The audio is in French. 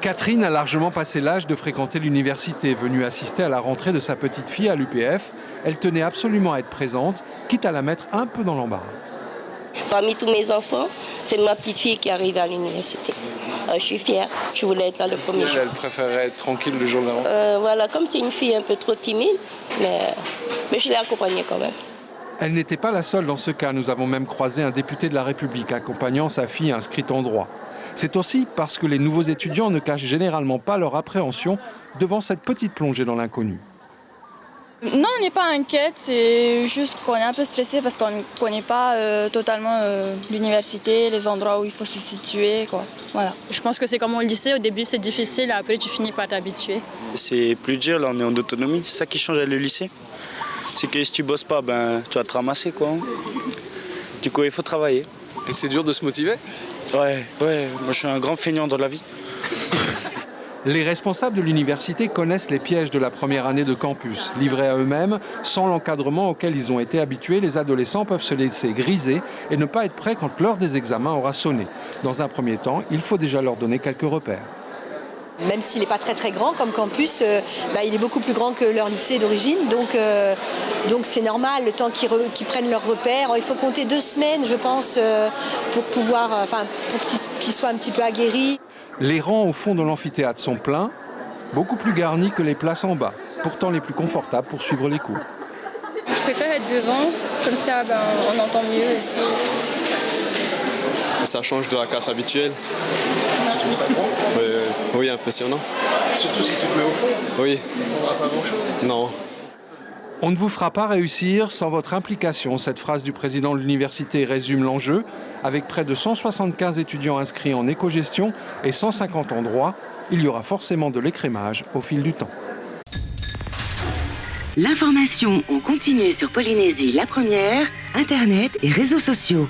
Catherine a largement passé l'âge de fréquenter l'université. Venue assister à la rentrée de sa petite fille à l'UPF, elle tenait absolument à être présente, quitte à la mettre un peu dans l'embarras. Parmi tous mes enfants, c'est ma petite fille qui arrive à l'université. Je suis fière, je voulais être là le premier jour. Elle préférait être tranquille le jour de la rentrée. Voilà, comme c'est une fille un peu trop timide, mais je l'ai accompagnée quand même. Elle n'était pas la seule dans ce cas. Nous avons même croisé un député de la République accompagnant sa fille inscrite en droit. C'est aussi parce que les nouveaux étudiants ne cachent généralement pas leur appréhension devant cette petite plongée dans l'inconnu. Non, on n'est pas inquiète, c'est juste qu'on est un peu stressé parce qu'on ne connaît pas totalement l'université, les endroits où il faut se situer, quoi. Voilà. Je pense que c'est comme au lycée, au début c'est difficile, après tu finis par t'habituer. C'est plus dur, là on est en autonomie, c'est ça qui change avec le lycée. C'est que si tu bosses pas, tu vas te ramasser, quoi. Du coup, il faut travailler. Et c'est dur de se motiver ? Ouais, moi je suis un grand feignant dans la vie. Les responsables de l'université connaissent les pièges de la première année de campus. Livrés à eux-mêmes, sans l'encadrement auquel ils ont été habitués, les adolescents peuvent se laisser griser et ne pas être prêts quand l'heure des examens aura sonné. Dans un premier temps, il faut déjà leur donner quelques repères. Même s'il n'est pas très très grand comme campus, il est beaucoup plus grand que leur lycée d'origine. Donc c'est normal, le temps qu'ils prennent leurs repères. Il faut compter 2 semaines, je pense, pour qu'ils soient un petit peu aguerris. Les rangs au fond de l'amphithéâtre sont pleins, beaucoup plus garnis que les places en bas, pourtant les plus confortables pour suivre les cours. Je préfère être devant, comme ça on entend mieux aussi. Ça change de la classe habituelle. Tu trouves ça grand ? Oui, impressionnant. Surtout si tu te mets au fond. Oui. Tu n'entendras pas grand-chose. Non. On ne vous fera pas réussir sans votre implication. Cette phrase du président de l'université résume l'enjeu. Avec près de 175 étudiants inscrits en éco-gestion et 150 en droit, il y aura forcément de l'écrémage au fil du temps. L'information en continu sur Polynésie la première, Internet et réseaux sociaux.